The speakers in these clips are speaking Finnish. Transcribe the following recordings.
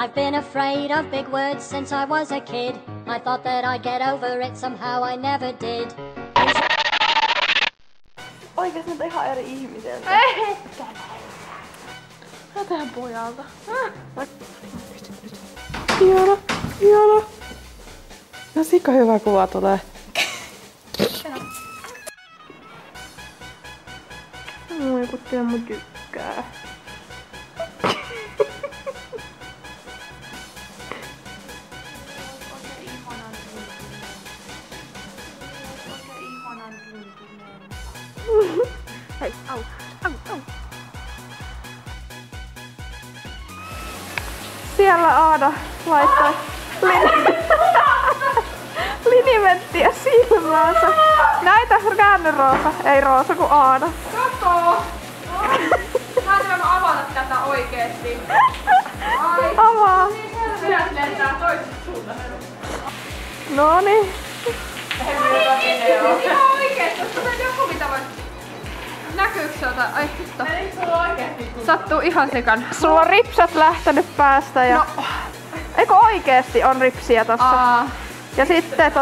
I've been afraid of big words since I was a kid. I thought that I'd get over it, somehow I never did. Oikeesti nyt ihan eri ihmiseltä. Tähän pojalta. Ihana, ihana. No sika hyvä kuva tulee. Moi kun Teemu tykkää. Hei, au, au, au. Siellä Aada laittaa linimenttiä silmäänsä. Näitä käänny Roosa, ei Roosa kun Aada. Koko! Mä en voinut avata tätä oikeesti. Ai. Avaa. Pidät lentää toisesta suuntaan. Noniin. Ihan oikeesti, onko tää joku mitä voi... Näkyykö se jotain? Ai hitto. Sattuu ihan sekan. Sulla on ripsat lähtenyt päästä ja... No. Eikö oikeesti on ripsiä tossa? Ja sitten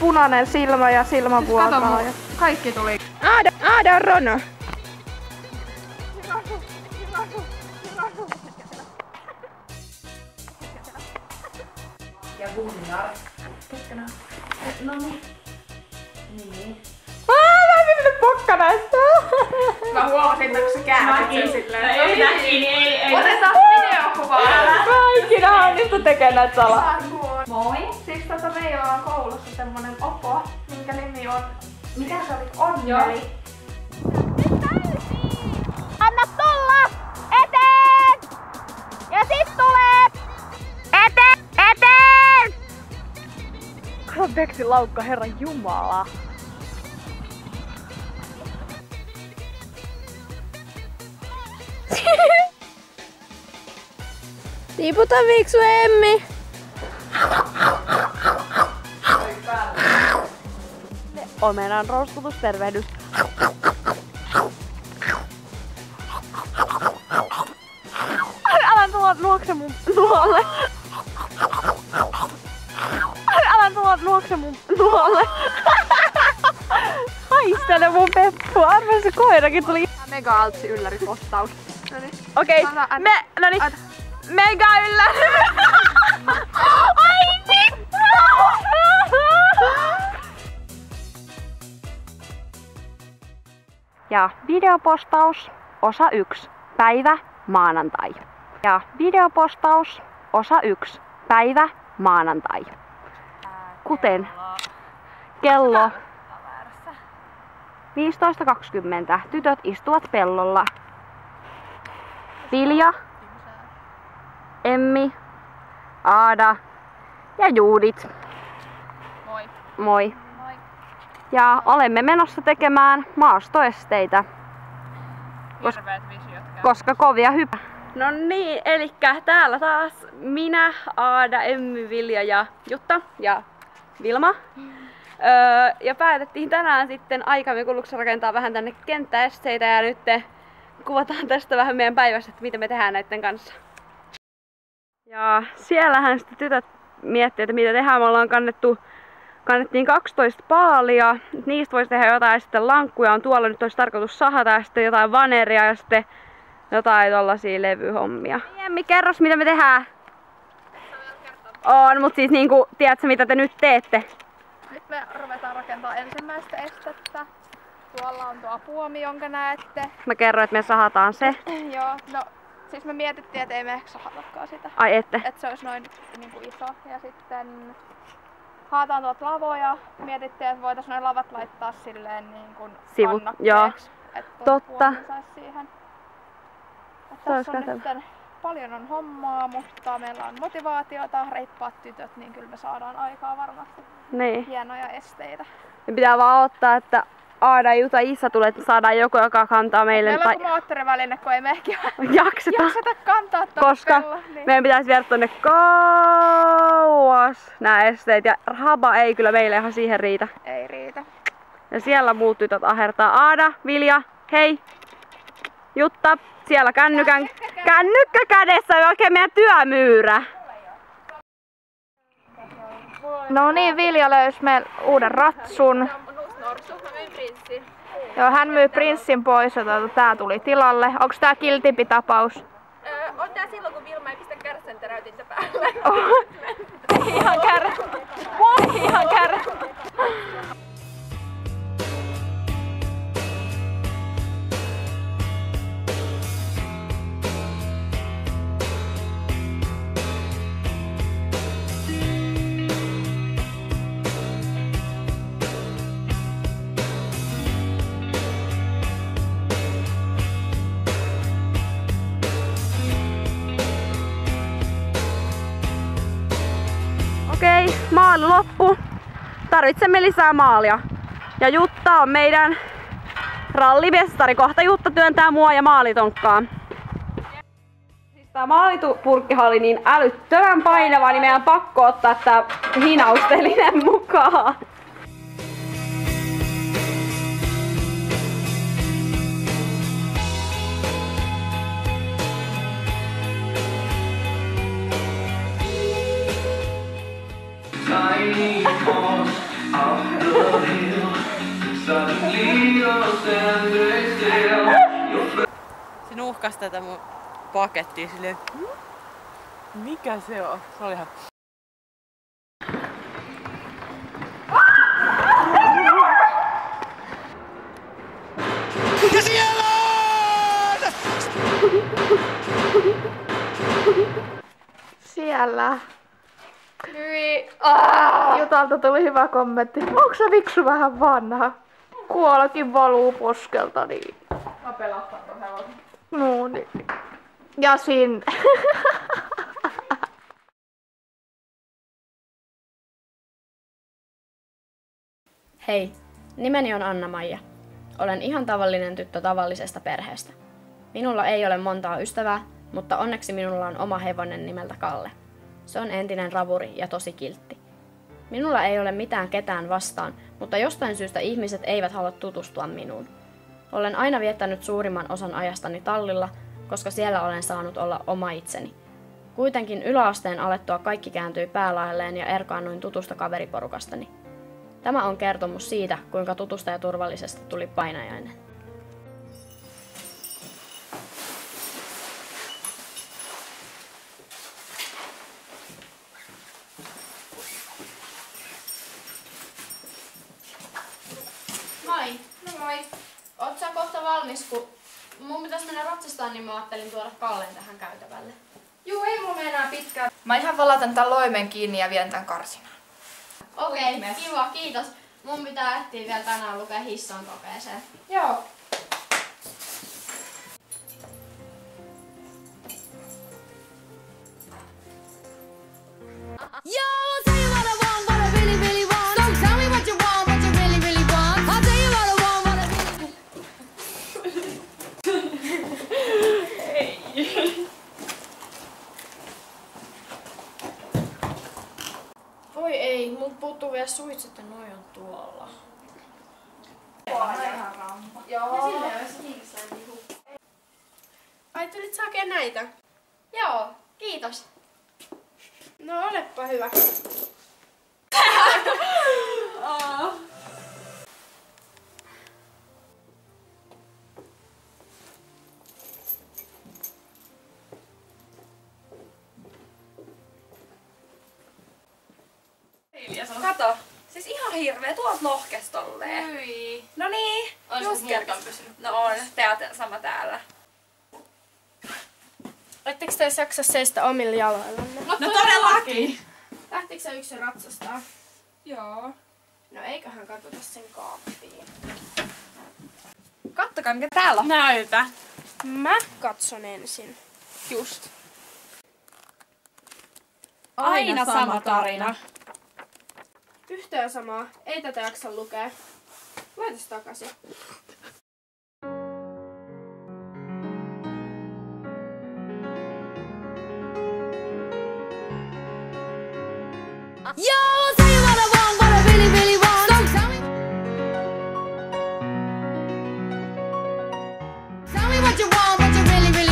punainen silmä ja silmävuotaa. Siis kaikki tuli. Aada on Rono. Ja Gunnar. Ketkä nää? No niin. Niin. Mä en mennyt pokka näistä. Mä huomasin, että kun sä käänsit sen silleen. Ei. Otetaan videokuvaa. Mä ikinä onnistu tekee näitä salaa. Moi. Siis meillä on koulussa semmonen opo, minkä nimi on... Mikä se oli? Onneli. Anna tulla! Eteen! Ja sit tulee! Eteen! Kato Beksin laukka, herran jumala. Tiputa Viksu Emmi! Omenan rouskutustervehdys. Älä tulla luokse mun luolle. Älä tulla luokse mun luolle. Haistele mun Peppu. Arvoin se koirakin tuli. Mega altsi ylläripostaus. Okei, mega ylläri. Ai vittu! Ja videopostaus osa 1. Päivä maanantai. Ja videopostaus osa 1. Päivä maanantai. Kuten kello 15.20. Tytöt istuvat pellolla. Vilja, Emmi, Aada ja Judit. Moi. Moi. Moi. Ja olemme menossa tekemään maastoesteitä. Hirveet visiot Koska kovia hyppää. No niin, elikkä täällä taas minä, Aada, Emmi, Vilja ja Jutta ja Vilma. Ja päätettiin tänään sitten aikamme kuluksi rakentaa vähän tänne kenttäesteitä ja nyt kuvataan tästä vähän meidän päivästä, että mitä me tehdään näiden kanssa. Ja siellähän sitten tytöt miettii, että mitä tehdään. Me ollaan kannettiin 12 paalia. Niistä voisi tehdä jotain sitten lankkuja on tuolla. Nyt olisi tarkoitus sahata ja sitten jotain vaneria ja sitten jotain tollasia levyhommia. Emmi, kerros mitä me tehdään. On, mut siis niinku, tiedätkö mitä te nyt teette? Nyt me ruvetaan rakentaa ensimmäistä estettä. Tuolla on tuo puomi, jonka näette. Mä kerroin, että me sahataan se. Joo, no siis me mietittiin, että ei me ehkä sahatakaan sitä. Ai ette? Että se olisi noin niinku iso. Ja sitten haataan tuolta lavoja. Mietittiin, että voitaisiin noin lavat laittaa silleen niin kuin Sivut, kannakkeeksi. Että totta. saisi siihen. Tässä on nyt paljon on hommaa, mutta meillä on motivaatiota, reippaat tytöt, niin kyllä me saadaan aikaa varmasti Niin. hienoja esteitä. Me pitää vaan odottaa, että Aada, Juta, Issa tulee, että saadaan joku, joka kantaa meille. Meillä on joku moottoriväline, kun ei me ehkä jakseta kantaa koska niin. meidän pitäisi viedä tonne kauas nää esteet ja haba ei kyllä meille ihan siihen riitä. Ei riitä. Ja siellä muut tytöt ahertaa. Aada, Vilja, hei! Jutta, Siellä kännykkä kädessä on oikein meidän työmyyrä. No niin, Vilja löysi meille uuden ratsun. Joo, hän myy prinssin pois ja tää tuli tilalle. Onks tää kiltimpi tapaus? On tää silloin, kun Vilma ei pistä kärsenteräytintä päälle. Ihan kärrä. Okei, maali loppu. Tarvitsemme lisää maalia. Ja Jutta on meidän rallimestari. Kohta Jutta työntää mua ja maalitonkkaa. Siis tää maalipurkkihan oli niin älyttömän painava, niin meidän on pakko ottaa tää hinaustelinen mukaan. Se nuhkasi tätä mun pakettia silleen. Mikä se on? Se oli ihan... Ja siellä on! Siellä. Jutalta tuli hyvä kommentti. Onko se Viksu vähän vanha? Kuolakin valuu poskelta, niin. Mä pelastan ton hevosen. No niin. Ja sinne. Hei, nimeni on Anna-Maija. Olen ihan tavallinen tyttö tavallisesta perheestä. Minulla ei ole montaa ystävää, mutta onneksi minulla on oma hevonen nimeltä Kalle. Se on entinen ravuri ja tosi kiltti. Minulla ei ole mitään ketään vastaan, mutta jostain syystä ihmiset eivät halua tutustua minuun. Olen aina viettänyt suurimman osan ajastani tallilla, koska siellä olen saanut olla oma itseni. Kuitenkin yläasteen alettua kaikki kääntyi päälaelleen ja erkaannuin tutusta kaveriporukastani. Tämä on kertomus siitä, kuinka tutusta ja turvallisesta tuli painajainen. Moi. No moi. Oot sä kohta valmis, kun mun pitäis mennä ratsastaan, niin mä ajattelin tuoda Kallen tähän käytävälle. Juu, ei mulla enää pitkään. Mä ihan valatan tän loimen kiinni ja vien tän karsinaan. Okei, kiva, kiitos. Mun pitää ehtiä vielä tänään lukea hissan kokeeseen. Joo. Yo, I'll tell you what I want, what I really, really want. Don't tell me what you want, what you really, really want. I'll tell you what I want, what I really... Voi ei, mun puuttuu vielä suitset ja noi on tuolla. Joo. Ja silleen olisi kiinnissä. Ai tulit sä hakee näitä? Joo, kiitos. No olepa hyvä. Kato, siis ihan hirveä, tuolta lohkes tolleen. Hyi. No niin, Olisiko just muukin kerran pysynyt? No on, teat sama täällä. Oletteko te jaksa seistä omilla jaloillanne? No todellakin. Lähtikö se yksin ratsastaa? Joo. No eiköhän katsota sen kaappiin. Kattokaa mikä täällä on. Näytä. Mä katson ensin. Just. Aina sama tarina. Yhtä ja samaa. Ei tätä jaksa lukea. Laitas takaisin. Yo, I'll tell you what I want, what I really, really want. Don't tell me... Tell me what you want, what you really, really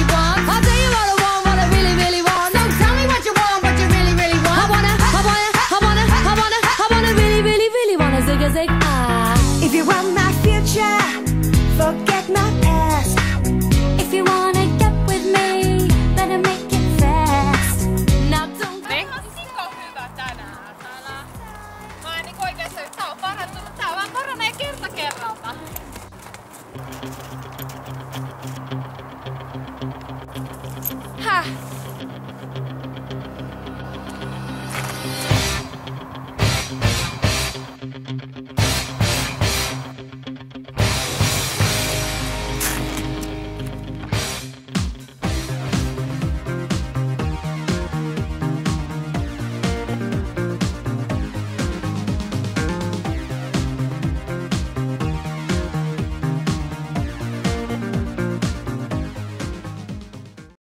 music. If you want my future, forget my past. If you wanna get with me, better make it fast. Now don't Hyvä tänään, Sala. Mä en niinku oikeesti, tää on parantunut. Tää vaan paranee kerta kerralta.